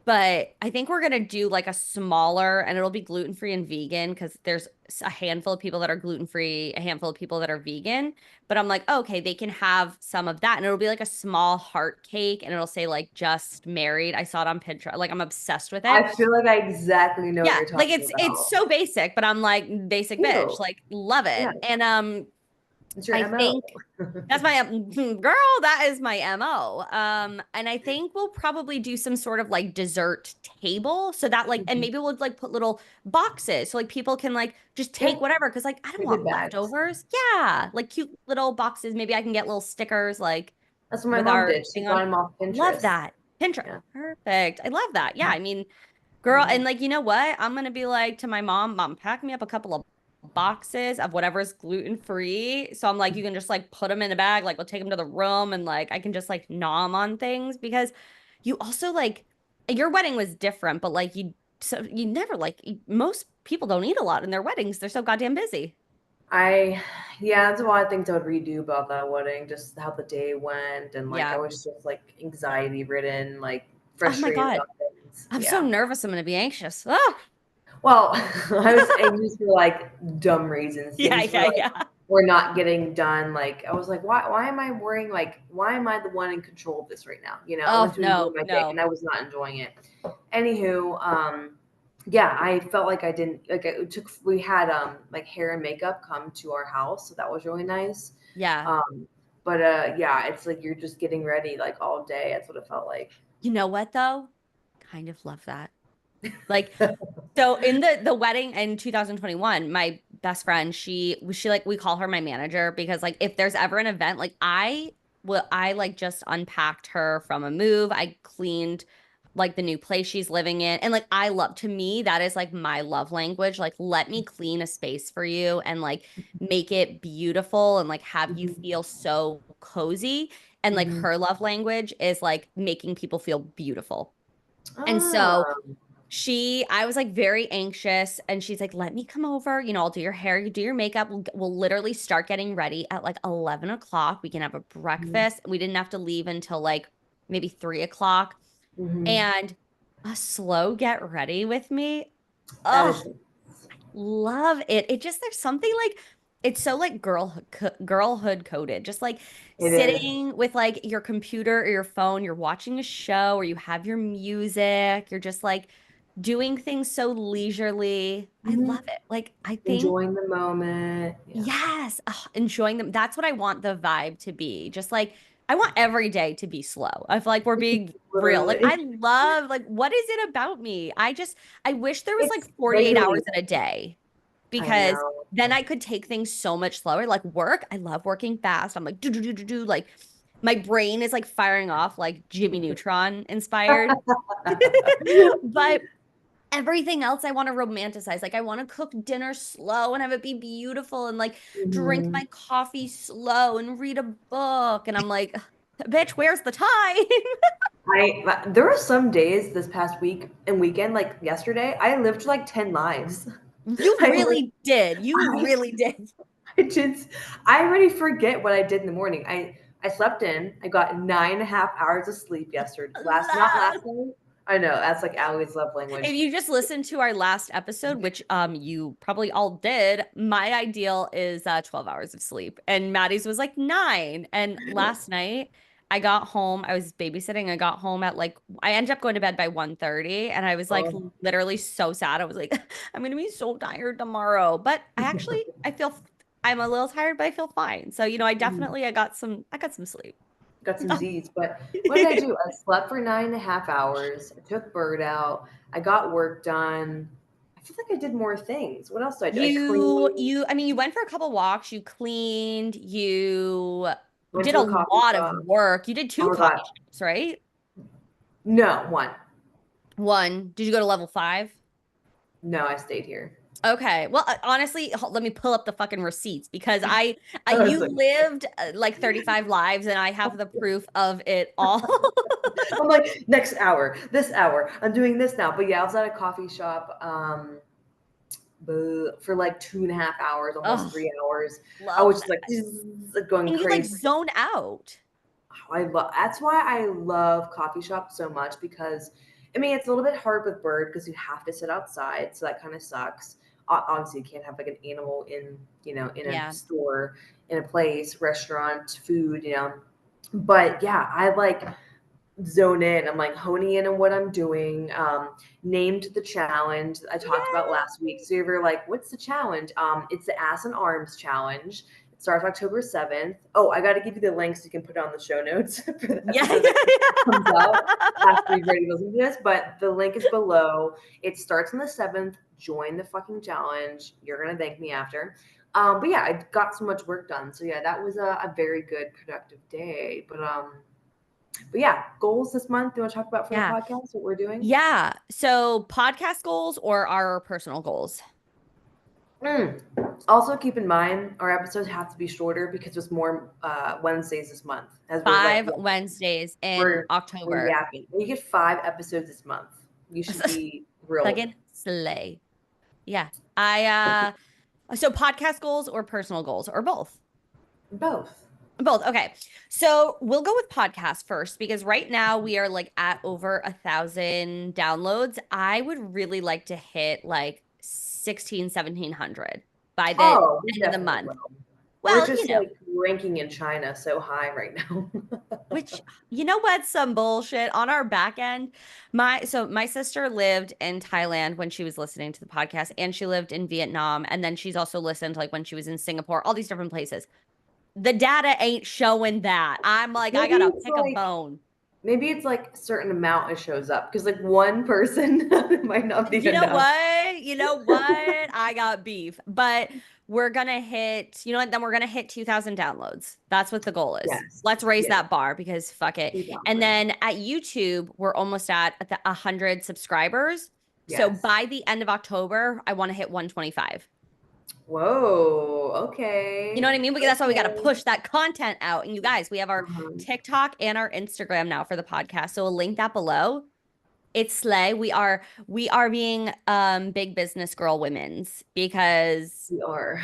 But I think we're gonna do like a smaller, and it'll be gluten-free and vegan because there's a handful of people that are gluten-free, a handful of people that are vegan. But I'm like, okay, they can have some of that, and it'll be like a small heart cake, and it'll say like just married. I saw it on Pinterest. Like I'm obsessed with it. I feel like I exactly know what Yeah, you're like talking it's about. so basic, but I'm like basic bitch. Ew. Like love Yeah, it. And it's your I MO. think that's my girl, that is my MO. And I think we'll probably do some sort of like dessert table so that like, and Mhm. maybe we'll like put little boxes so like people can like just take Yeah, whatever because like I don't the good want bags. leftovers. Yeah, like cute little boxes. Maybe I can get little stickers like That's what my with mom our did. She thing got on. them off Love Pinterest. that. Pinterest. Yeah. Perfect. I love that. Yeah, I mean, girl, Mhm. and like, you know what? I'm gonna be like to my mom, Mom, pack me up a couple of boxes of whatever's gluten free. So I'm like, you can just like put them in a bag, like we'll take them to the room and like I can just like nom on things because you also like your wedding was different, but like you never like most people don't eat a lot in their weddings. They're so goddamn busy. I, yeah, that's a lot of things I would redo about that wedding, just how the day went, and like I Yeah. was just like anxiety ridden, like Oh my frustrated God. about things. I'm so Yeah. nervous. I'm gonna be anxious. Oh, Well, I was anxious for like dumb reasons. yeah, Things for yeah, like yeah. were not getting done. Like I was like, why am I worrying? Like, why am I the one in control of this right now? I Oh went to enjoy no, my day no. and I was not enjoying it. Anywho, yeah, I felt like I didn't like it took we had like hair and makeup come to our house, so that was really nice. Yeah. Um, but yeah, it's like you're just getting ready like all day. That's what it felt like. You know what though? Kind of love that. Like so in the wedding in 2021, my best friend, she like we call her my manager because like if there's ever an event, like I like just unpacked her from a move. I cleaned like the new place she's living in. And like I love to me, that is like my love language. Like let me clean a space for you and like make it beautiful and like have you Mhm. feel so cozy. And like Mhm. her love language is like making people feel beautiful. And so Ah. I was like very anxious, and she's like, let me come over. I'll do your hair, you do your makeup. We'll literally start getting ready at like 11 o'clock. We can have a Mhm. breakfast. We didn't have to leave until like maybe 3 o'clock. Mhm. And a slow get ready with me. That Oh, is love it. It just, there's something like, it's so like girlhood coded. Just like it is. sitting with like your computer or your phone, you're watching a show or you have your music, you're just like doing things so leisurely. I Mhm. love it. Like, I think, Enjoying the moment. Yeah. yes, enjoying them. That's what I want the vibe to be. Just like, I want every day to be slow. I feel like we're being real. Like, I Literally. love, like, what is it about me? I wish there was like It's 48 hours regulating. in a day I because know. then I could take things so much slower. Like, work, I love working fast. I'm like, do, do, do, do, do. Like, my brain is like firing off like Jimmy Neutron inspired. But everything else I want to romanticize. Like I want to cook dinner slow and have it be beautiful and like drink Mhm. my coffee slow and read a book. And I'm like, bitch, where's the time? There were some days this past week and weekend, like yesterday, I lived like 10 lives. You I lived, really did. You I, really did. I just, I already forget what I did in the morning. I slept in, I got 9.5 hours of sleep yesterday. Not Love. last night. I know, that's like Allie's love If language. you just listened to our last episode, which you probably all did, my ideal is 12 hours of sleep. And Maddie's was like 9. And last night I got home, I was babysitting. I got home at like I ended up going to bed by 1:30 and I was like Oh. literally so sad. I was like, I'm gonna be so tired tomorrow. But I'm a little tired, but I feel fine. So, I got some sleep. Got some Z's. But what did I do? I slept for 9.5 hours. I took Bird out. I got work done. I feel like I did more things. What else did I do? I cleaned. I mean, you went for a couple walks, you cleaned, you Went did to a a coffee lot of shop. work. You did Oh two my coffee god. shops, right? No, one. One. Did you go to level 5? No, I stayed here. Okay. Well, honestly, let me pull up the fucking receipts because I was you like, lived like 35 lives and I have the proof of it all. I'm like, next hour, this hour, I'm doing this now. But yeah, I was at a coffee shop for like 2.5 hours, almost Oh, 3 hours. I love was just that. like, going And you like crazy. zone out. I love. That's why I love coffee shops so much because I mean, it's a little bit hard with bird because you have to sit outside, so that kind of sucks. Obviously, you can't have like an animal in, in a Yeah. store, in a place, restaurant, food, But yeah, I like zone in. I'm like honing in on what I'm doing. Named the challenge I talked about Yeah. last week. So you're like, what's the challenge? It's the Ass and Arms challenge. It starts October 7th. Oh, I got to give you the links. You can put it on the show notes for the Yeah. episode that comes out after Yeah. you've already listened to this. But the link is below. It starts on the 7th. Join the fucking challenge. You're gonna thank me after. But yeah, I got so much work done. So yeah, that was a very good productive day. But yeah, goals this month. Do you want to talk about for the Yeah. podcast what we're doing? Yeah. So podcast goals or our personal goals? Mm. Also, keep in mind our episodes have to be shorter because there's more Wednesdays this month as we're like 5 Wednesdays in we're October. yapping. You get 5 episodes this month. You should be thrilled. Fucking slay. Yeah. I so podcast goals or personal goals or both? Both. Both. Okay. So we'll go with podcast first because right now we are like at over 1,000 downloads. I would really like to hit like 1,700 by the Oh, we end of the definitely month. will. We're Well, just like ranking in China so high right now. which you know what's some bullshit on our back end? My sister lived in Thailand when she was listening to the podcast, and she lived in Vietnam, and then she's also listened like when she was in Singapore, all these different places. The data ain't showing that. I'm like, I maybe gotta it's pick a like bone. maybe it's like a certain amount it shows up because like one person might not be You know enough. what? You know what? I got beef. But we're gonna hit, you know what? Then we're gonna hit 2,000 downloads. That's what the goal is. Yes. Let's raise Yes. that bar because fuck it. And 2000. then at YouTube, we're almost at the 100 subscribers. So Yes. by the end of October, I want to hit 125. Whoa. You know Okay. what I mean? Because that's why we got to Okay. push that content out. And you guys, we have our Uh-huh. TikTok and our Instagram now for the podcast. So we'll link that below. It's slay. We are being big business girl women's because We are.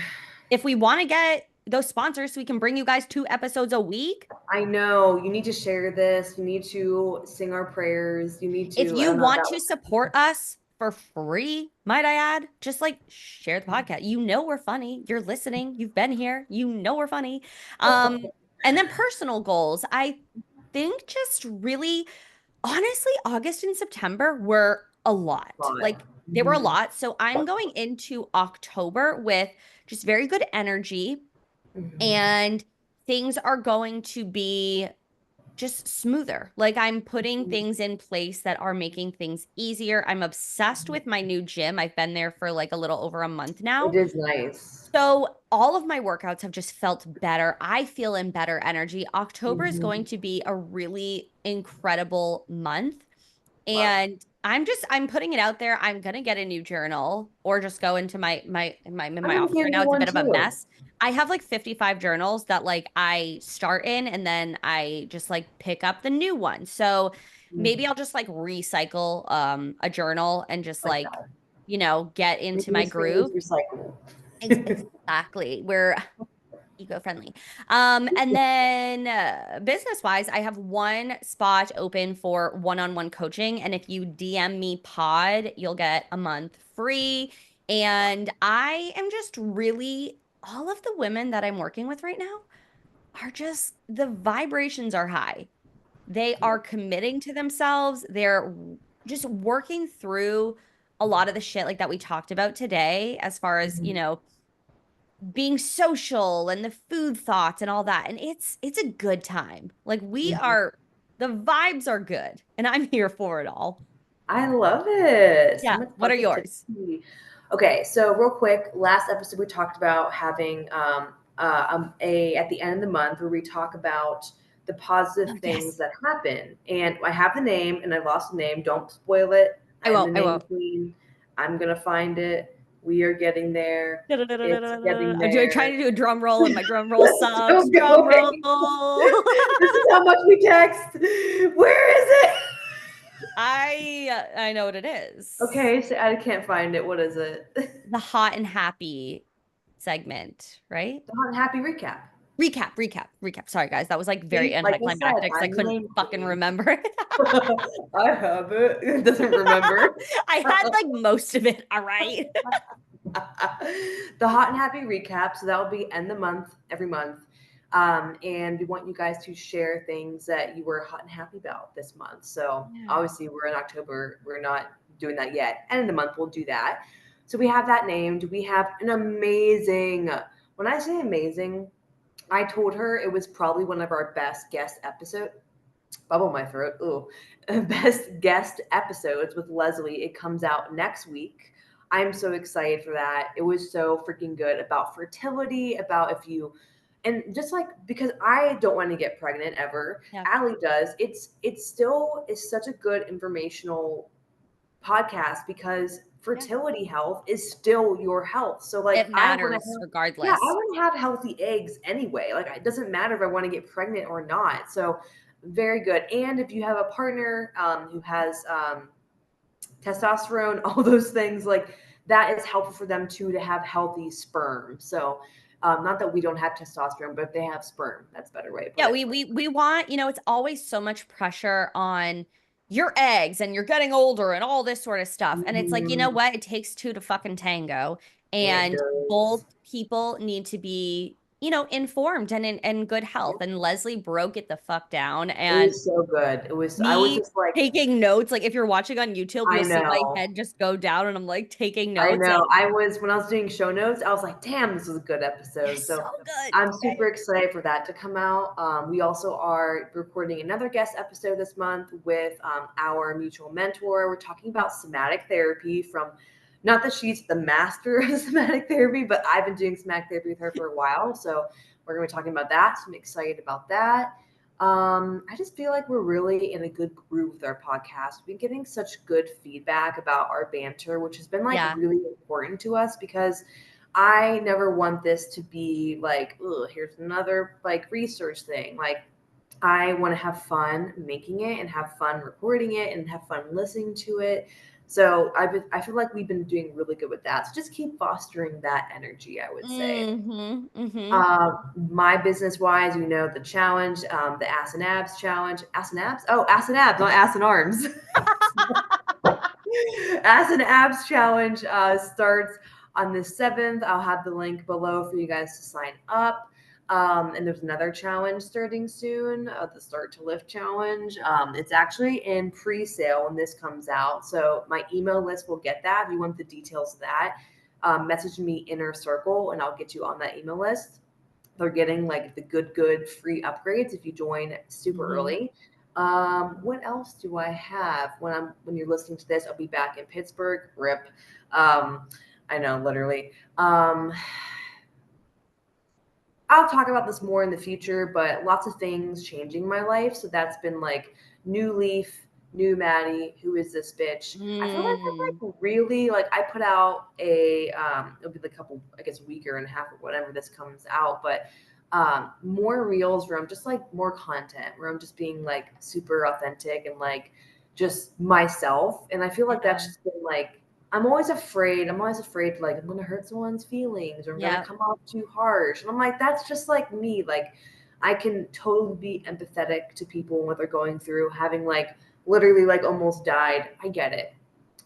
if we want to get those sponsors so we can bring you guys 2 episodes a week, I know. You need to share this. You need to sing our prayers. You need if to. I you don't know want to that. support us for free, might I add, just like share the podcast. You know we're funny. You're listening. You've been here. You know we're funny. Um and then personal goals. I think just really honestly, August and September were a lot. But, Like they were a mhm, lot. So I'm going into October with just very good energy mhm, and things are going to be just smoother. Like I'm putting mhm, things in place that are making things easier. I'm obsessed mhm. with my new gym. I've been there for like a little over a month now. It is nice. So all of my workouts have just felt better. I feel in better energy. October is going Mhm. to be a really incredible month. Love. And I'm putting it out there. I'm gonna get a new journal or just go into my I'm gonna office give right now. you It's a one bit of a too. mess. I have like 55 journals that like I start in and then I just like pick up the new one. So maybe Mhm. I'll just like recycle a journal and just Like like, that. get into my Reuse, reuse, groove. recycle. Exactly. We're eco-friendly. And then business wise, I have one spot open for one-on-one coaching. And if you DM me pod, you'll get a month free. And I am just really, all of the women that I'm working with right now are just, the vibrations are high. They are committing to themselves. They're just working through a lot of the shit like that we talked about today, as far as, Mhm, being social and the food thoughts and all that. And it's a good time. Like mhm. the vibes are good and I'm here for it all. I love it. So Yeah. much What are yours? positivity. Okay, so real quick, last episode we talked about having a at the end of the month where we talk about the positive Oh, things yes. that happen. And I have the name and I lost the name. Don't spoil it. I I'm the won't. I name won't. queen. I'm gonna find it. We are getting there. It's getting I'm trying there. to do a drum roll and my drum roll So sucks. Drum roll. going. This is how much we text. Where is it? I know what it is. Okay, so I can't find it. What is it? The hot and happy segment, right? The hot and happy recap. recap. Sorry, guys. That was like very See, like I said, anticlimactic because I I'm the couldn't name fucking queen. remember it. I have it. It doesn't remember. I had like most of it. All right. The hot and happy recap. So that will be end the month every month. And we want you guys to share things that you were hot and happy about this month. So Yeah. obviously we're in October. We're not doing that yet. End of the month, we'll do that. So we have that named. We have an amazing, when I say amazing, I told her it was probably one of our best guest episode. Bubble my throat. Ooh, best guest episodes with Leslie. It comes out next week. I'm so excited for that. It was so freaking good about fertility, about if you, and just like because I don't want to get pregnant ever, Yeah. Allie does. It's still is such a good informational podcast because Yeah. fertility health is still your health. So like It I want to matters have, yeah, I regardless. want to have healthy eggs anyway. Like it doesn't matter if I want to get pregnant or not. So very good. And if you have a partner who has testosterone, all those things, like that is helpful for them too to have healthy sperm. So not that we don't have testosterone, but if they have sperm, that's a better way to put Yeah, it. we want, it's always so much pressure on your eggs and you're getting older and all this sort of stuff. And it's like, you know Mhm. what? It takes two to fucking tango. It And both does. people need to be, informed and in good health. And Leslie broke it the fuck down. It And was so good. It was. I was me just like, taking notes, like if you're watching on YouTube, I you'll see my know. head just go down and I'm like taking I notes. know. And I was when I was doing show notes, I was like, "Damn, this was a good episode." it's so So good. I'm super excited for that to come out. We also are recording another guest episode this month with our mutual mentor. We're talking about somatic therapy from, not that she's the master of somatic therapy, but I've been doing somatic therapy with her for a while. So we're going to be talking about that. So I'm excited about that. I just feel like we're really in a good groove with our podcast. We've been getting such good feedback about our banter, which has been like Yeah. really important to us because I never want this to be like, oh, here's another like research thing. Like, I want to have fun making it and have fun recording it and have fun listening to it. So I feel like we've been doing really good with that. So just keep fostering that energy, I would say. Mm-hmm. Mm-hmm. My business wise, the challenge, the ass and abs challenge. Ass and abs? Oh, ass and abs, not ass and arms. Ass and abs challenge starts on the 7th. I'll have the link below for you guys to sign up. And there's another challenge starting soon, the Start to Lift challenge. It's actually in pre sale when this comes out. So my email list will get that. If you want the details of that, message me Inner Circle and I'll get you on that email list. They're getting like the good free upgrades if you join super Mm-hmm. early. What else do I have when you're listening to this? I'll be back in Pittsburgh. Rip. I know, literally. I'll talk about this more in the future, but lots of things changing my life. So that's been like new leaf, new Maddie. Who is this bitch? I feel like Mm. I'm like really like I put out a it'll be like a couple, I guess, week or and a half or whatever this comes out, but more reels where I'm just like more content where I'm just being like super authentic and like just myself. And I feel like Yeah. that's just been like I'm always afraid. I'm always afraid, like, I'm going to hurt someone's feelings or I'm going to Yeah. come off too harsh. And I'm like, that's just like me. Like, I can totally be empathetic to people and what they're going through, having like literally like almost died. I get it.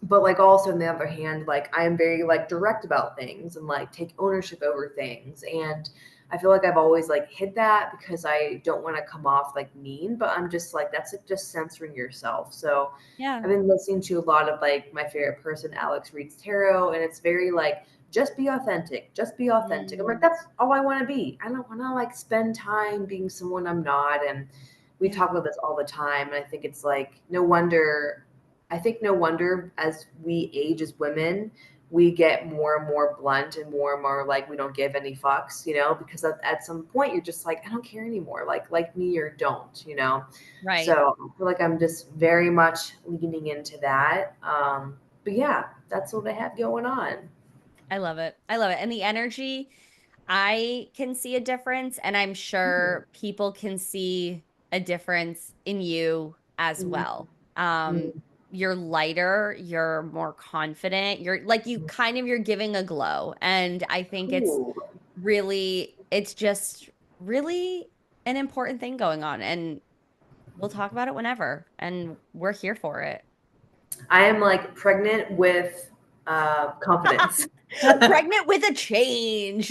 But like also on the other hand, like I am very like direct about things and like take ownership over things. And I feel like I've always like hid that because I don't want to come off like mean, but I'm just like, that's like just censoring yourself. So Yeah. I've been listening to a lot of like my favorite person, Alex reads tarot, and it's very like just be authentic, just be authentic. I'm like, Mm. that's all I want to be. I don't want to like spend time being someone I'm not. And we Yeah. talk about this all the time. And I think it's like no wonder. I think no wonder as we age as women, we get more and more blunt and more like we don't give any fucks, because at some point you're just like, I don't care anymore. Like me or don't. Right. So I feel like I'm just very much leaning into that. But yeah, that's what I have going on. I love it. I love it. And the energy, I can see a difference, and I'm Mhm. sure people can see a difference in you as Mhm. well. Um, you're lighter, you're more confident, you're like you're giving a glow. And I think it's Cool. really, it's just really an important thing going on. And we'll talk about it whenever. And we're here for it. I am like pregnant with confidence. Pregnant with a change,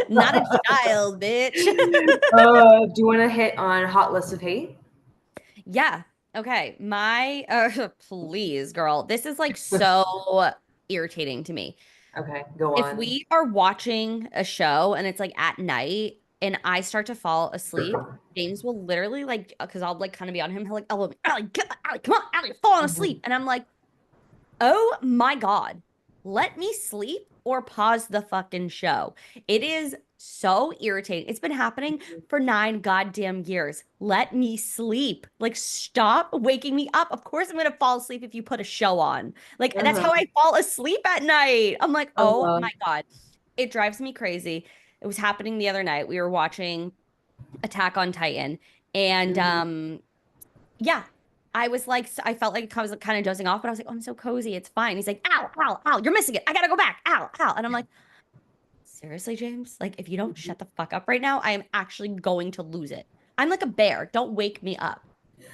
not a child, bitch. Do you want to hit on hot list of hate? Yeah. Okay. My please, girl. This is like so irritating to me. Okay, go If on. we are watching a show and it's like at night and I start to fall asleep, James will literally like because I'll like kind of be on him. He'll like, oh, Allie, Allie, come on, Allie, you're falling asleep. And I'm like, oh my God. Let me sleep or pause the fucking show. It is so irritating. It's been happening for 9 goddamn years. Let me sleep. Like, stop waking me up. Of course, I'm going to fall asleep if you put a show on. Like, that's how Uh-huh. I fall asleep at night. I'm like, oh Uh-huh. my God. It drives me crazy. It was happening the other night. We were watching Attack on Titan. And Mhm. yeah. I was like, I felt like I was kind of dozing off, but I was like, oh, I'm so cozy. It's fine. He's like, ow, ow, ow, you're missing it. I gotta go back. Ow, ow. And I'm like, seriously, James? Like, if you don't shut the fuck up right now, I am actually going to lose it. I'm like a bear. Don't wake me up.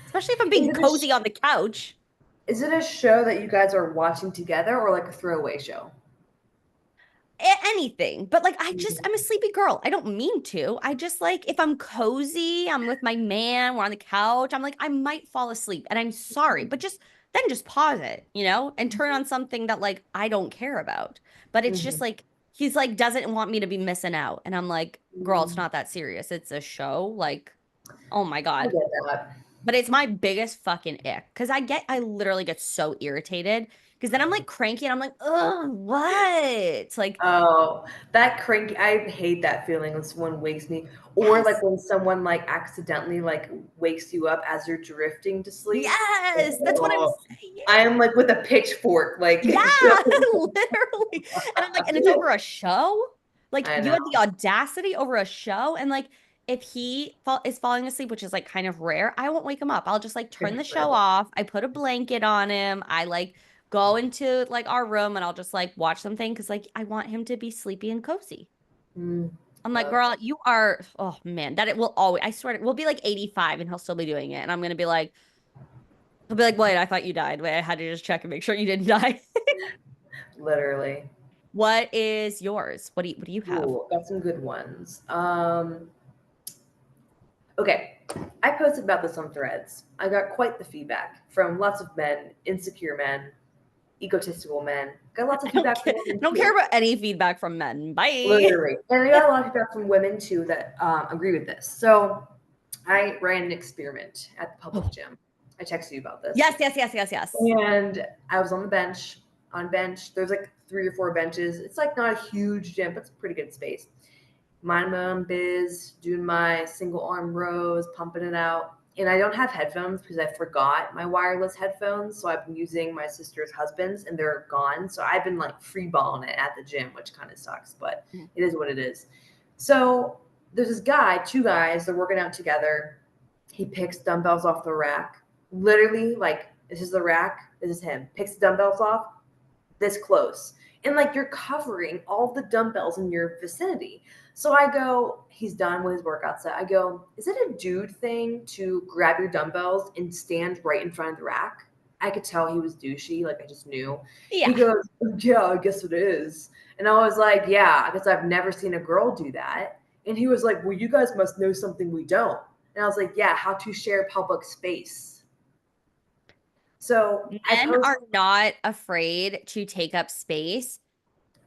Especially if I'm Is being it cozy on the couch. is it a show that you guys are watching together or like a throwaway show? Anything. But like Mhm. I'm a sleepy girl. I don't mean to. I just like if I'm cozy, I'm with my man, we're on the couch, I'm like I might fall asleep and I'm sorry, but just pause it, and turn on something that like I don't care about. But it's just Mhm. like he's like doesn't want me to be missing out. And I'm like, girl, it's Mhm. not that serious. It's a show. Like, oh my I God. get that. But it's my biggest fucking ick because I literally get so irritated because then I'm like cranky and I'm like, oh, what? It's like, Oh, that cranky, I hate that feeling when someone wakes me, or like yes. when someone like accidentally like wakes you up as you're drifting to sleep. Yes, that's what I'm Oh, I saying. am like with a pitchfalk, like Yeah, literally. And I'm like, and it's over a show? Like, I you know. had the audacity over a show? And like, if he is falling asleep, which is like kind of rare, I won't wake him up. I'll just like turn the show off. I put a blanket on him. I like go into like our room and I'll just like watch something because like I want him to be sleepy and cozy. Mm, I'm like, uh, girl, you are, oh man, that it will always, I swear, we'll be like 85 and he'll still be doing it. And I'm gonna be like, he'll be like, wait, I thought you died. Wait, I had to just check and make sure you didn't die. literally. What is yours? What do you have? Ooh, got some good ones. Okay, I posted about this on Threads. I got quite the feedback from lots of men, insecure men, egotistical men. Got lots of I don't feedback care. from I women don't care too. about any feedback from men. Bye. Literally. And I got a lot of feedback from women too that agree with this. So I ran an experiment at the public Oh, gym. I texted you about this. yes, yes, yes, yes, yes. And I was on the bench. On bench, there's like 3 or 4 benches. It's like not a huge gym, but it's a pretty good space. Minding my own biz, doing my single arm rows, pumping it out. And I don't have headphones because I forgot my wireless headphones. So I've been using my sister's husband's and they're gone. So I've been like free balling it at the gym, which kind of sucks, but Mm. it is what it is. So there's this guy, 2 guys, they're working out together. He picks dumbbells off the rack. Literally, like, this is the rack, this is him. Picks the dumbbells off this close. And like you're covering all the dumbbells in your vicinity. So I go, he's done with his workout set. I go, is it a dude thing to grab your dumbbells and stand right in front of the rack? I could tell he was douchey, like I just knew. He Yeah. goes, yeah, I guess it is. And I was like, yeah, I guess I've never seen a girl do that. And he was like, well, you guys must know something we don't. And I was like, yeah, how to share public space. So I Men post are not afraid to take up space,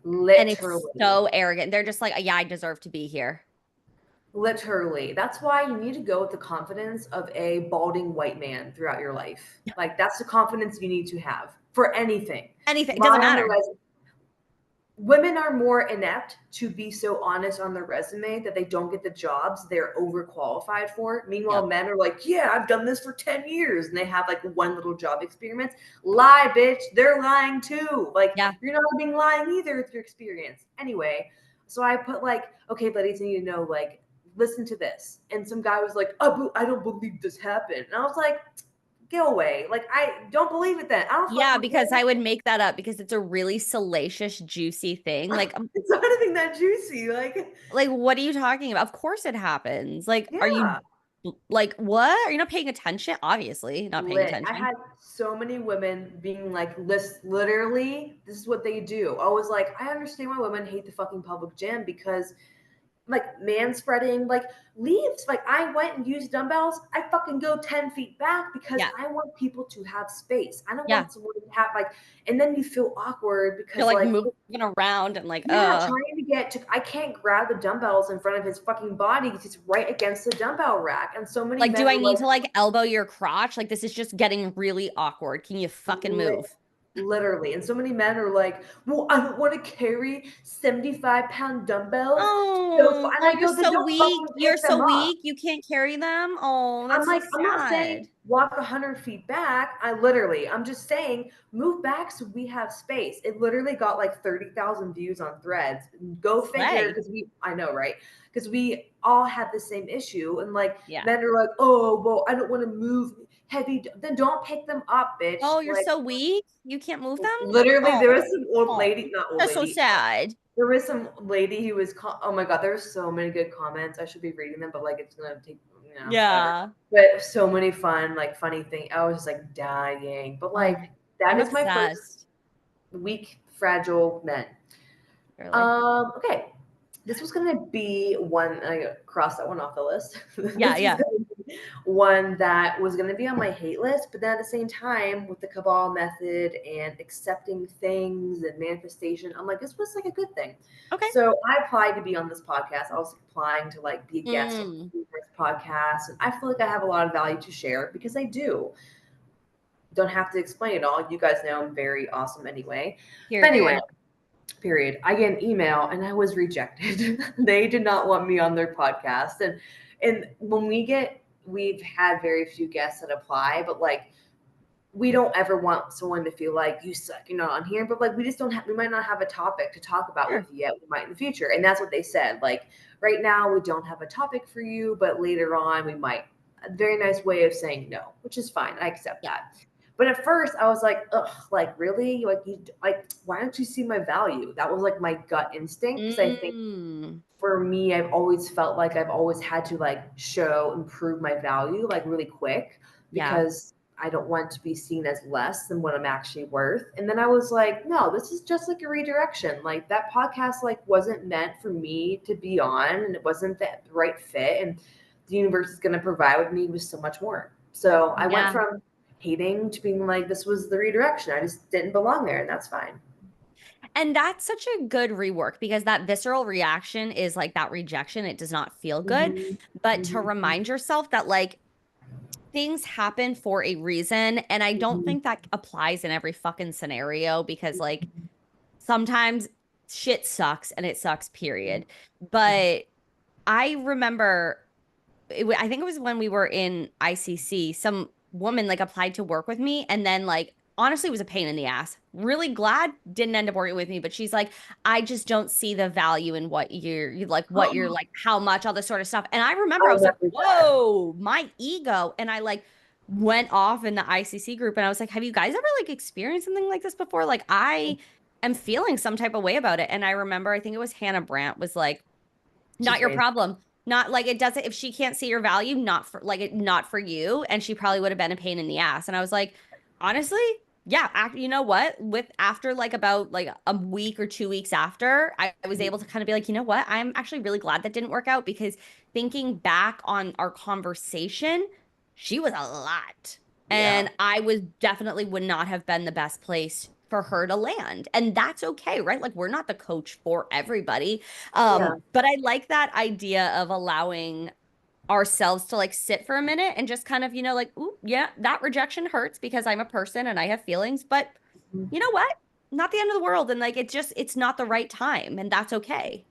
and it's literally. so arrogant. They're just like, yeah, I deserve to be here. Literally. That's why you need to go with the confidence of a balding white man throughout your life. Like that's the confidence you need to have for anything. Anything, it doesn't Lie on the matter. resume. Women are more inept to be so honest on their resume that they don't get the jobs they're overqualified for. Meanwhile, Yep. men are like, yeah, I've done this for 10 years. And they have like one little job experience. Lie, bitch. They're lying too. Like, Yeah. you're not being lying either with your experience. Anyway, so I put like, okay, ladies, I need to know, like, listen to this. And some guy was like, oh, I don't believe this happened. And I was like, go away. Like, I don't believe it then. I don't Yeah, fucking because care. I would make that up because it's a really salacious, juicy thing. Like, It's not nothing that juicy. Like, what are you talking about? Of course it happens. Like, are you Yeah. like what? Are you not paying attention? Obviously, not paying Lit. I attention. had so many women being like, literally, this is what they do. I was like, I understand why women hate the fucking public gym because like man spreading, like leaves. Like I went and used dumbbells. I fucking go 10 feet back because Yeah. I want people to have space. I don't Yeah. want someone to have like, and then you feel awkward You're because like like, moving around and like, yeah, trying to get to, I can't grab the dumbbells in front of his fucking body because he's right against the dumbbell rack. And so many like, do men I are need like, to like elbow your crotch? Like, this is just getting really awkward. Can you fucking lit, move? literally. And so many men are like, well, I don't want to carry 75-pound dumbbells. So Oh, and oh, I you're go, then so don't weak. fucking You're pick so them up. weak. You can't carry them. Oh, I'm that's so like, I'm not sad. saying walk 100 feet back. I'm just saying move back so we have space. It literally got like 30,000 views on threads. Go figure, Slay. because I know, right? Because we all had the same issue. And like, Yeah. men are like, oh, well, I don't want to move heavy. Then don't pick them up, bitch. Oh, you're Like, so weak. You can't move them? literally, there was Oh, some old oh, lady, not old that's so lady. sad. There was some lady who was, oh my God, there's so many good comments. I should be reading them, but like, it's going to take, whatever. Yeah. But so many fun, like funny thing. I was just like dying. But Oh, like, that I'm is my first obsessed. weak, fragile men. Really? Okay. This was gonna be one. I crossed that one off the list. Yeah, This was yeah. gonna be one that was gonna be on my hate list, but then at the same time, with the Kabbal method and accepting things and manifestation, I'm like, this was like a good thing. Okay. So I applied to be on this podcast. I was applying to like be a guest on Mm, this podcast, and I feel like I have a lot of value to share because I do. Don't have to explain it all. You guys know I'm very awesome anyway. But anyway, period. period. I get an email and I was rejected. They did not want me on their podcast. And when we've had very few guests that apply, but like we don't ever want someone to feel like you suck, you're not on here. But like we might not have a topic to talk about with Sure. you yet. We might in the future. And that's what they said. Like right now we don't have a topic for you, but later on we might. A very nice way of saying no, which is fine. I accept Yeah. that. But at first, I was like, ugh, like really, like why don't you see my value? That was like my gut instinct because I think Mm, for me, I've always felt like I've always had to like show and prove my value like really quick yeah. because I don't want to be seen as less than what I'm actually worth. And then I was like, no, this is just like a redirection. Like that podcast like wasn't meant for me to be on, and it wasn't the right fit. And the universe is going to provide with me with so much more. So I went Yeah. from hating to being like, this was the redirection. I just didn't belong there, and that's fine. And that's such a good rework because that visceral reaction is like that rejection. It does not feel good. Mm-hmm. But to Mm-hmm. remind yourself that like things happen for a reason. And I don't Mm-hmm. think that applies in every fucking scenario because like sometimes shit sucks and it sucks, period. But I remember I think it was when we were in ICC, some woman like applied to work with me and then like honestly was a pain in the ass. Really glad didn't end up working with me, but she's like, I just don't see the value in what you like, what you're like, how much, all this sort of stuff. And I remember I I'll was like, never that. whoa, my ego. And I like went off in the ICC group and I was like, have you guys ever like experienced something like this before? Like I am feeling some type of way about it. And I remember, I think it was Hannah Brandt was like, She's not your amazing. problem. Not like it doesn't, if she can't see your value, not for like it, not for you. And she probably would have been a pain in the ass. And I was like, honestly, yeah, you know what? With after like about like a week or 2 weeks after, I was able to kind of be like, you know what? I'm actually really glad that didn't work out because thinking back on our conversation, she was a lot. Yeah. And I was definitely would not have been the best place for her to land. And that's okay, right? Like we're not the coach for everybody. Yeah. But I like that idea of allowing ourselves to like sit for a minute and just kind of, like, ooh, yeah, that rejection hurts because I'm a person and I have feelings, but you know what? Not the end of the world. And like, it's not the right time. And that's okay.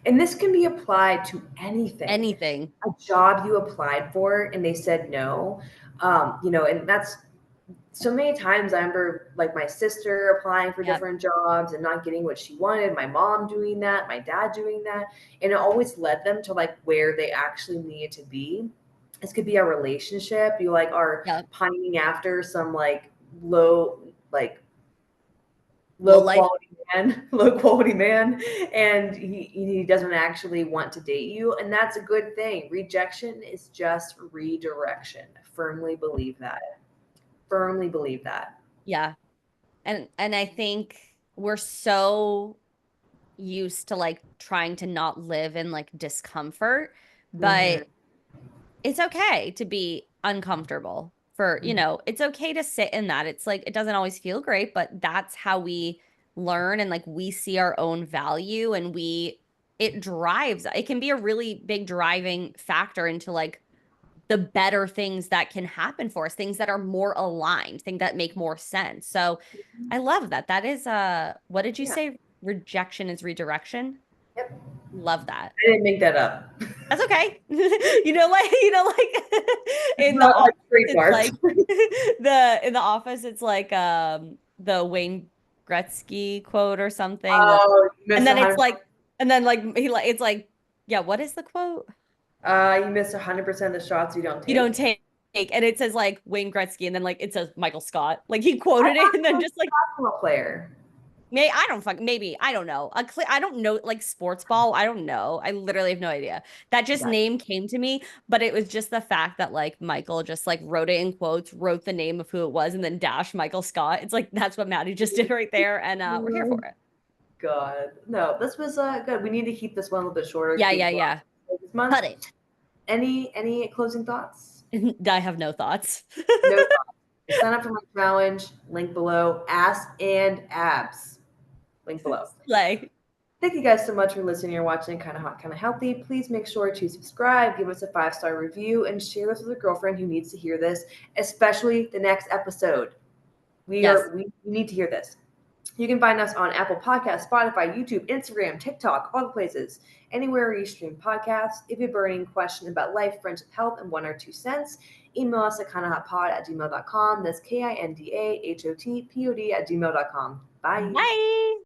And this can be applied to anything. Anything. A job you applied for and they said no. And that's so many times I remember like my sister applying for Yep. different jobs and not getting what she wanted, my mom doing that, my dad doing that. And it always led them to like where they actually needed to be. This could be a relationship. You like are Yep. pining after some like low, like Low low life. quality man, low quality man, and he doesn't actually want to date you, and that's a good thing. Rejection is just redirection. I firmly believe that. Firmly believe that. Yeah. And I think we're so used to like trying to not live in like discomfort, Hmm. but it's okay to be uncomfortable for, it's okay to sit in that. It's like it doesn't always feel great, but that's how we learn and like we see our own value and it drives. It can be a really big driving factor into like the better things that can happen for us, things that are more aligned, things that make more sense. So I love that. That is what did you Yeah. say? Rejection is redirection? Yep. Love that. I didn't make that up. That's okay. Like It's in the not office, like it's trademarks. like the in the office, it's like the Wayne Gretzky quote or something. Oh, you And missed then 100. it's like, and then like he like it's like, yeah, what is the quote? You missed 100% of the shots you don't You don't take. take. And it says like Wayne Gretzky, and then like it says Michael Scott. Like he I quoted it, and thought then he was just like a basketball player. I don't fuck maybe I don't know. I don't know like sports ball. I don't know. I literally have no idea. That just Yeah. name came to me, but it was just the fact that like Michael just like wrote it in quotes, wrote the name of who it was, and then dash Michael Scott. It's like that's what Maddie just did right there, and we're here for Oh, it. God. No, this was good. We need to keep this one a little bit shorter. Yeah, Keep yeah, it yeah. this month. Cut it. Any closing thoughts? I have no thoughts. No thoughts. Sign up for my challenge. Link below. Ass and abs. Link below. Like, Thank you guys so much for listening or watching Kind of Hot, Kind of Healthy. Please make sure to subscribe, give us a 5-star review, and share this with a girlfriend who needs to hear this, especially the next episode. yes. We need to hear this. You can find us on Apple Podcasts, Spotify, YouTube, Instagram, TikTok, all the places. Anywhere where you stream podcasts. If you have a burning question about life, friendship, health, and 1 or 2 cents, email us at kindahotpod@gmail.com. That's KINDAHOTPOD@gmail.com. Bye. Bye.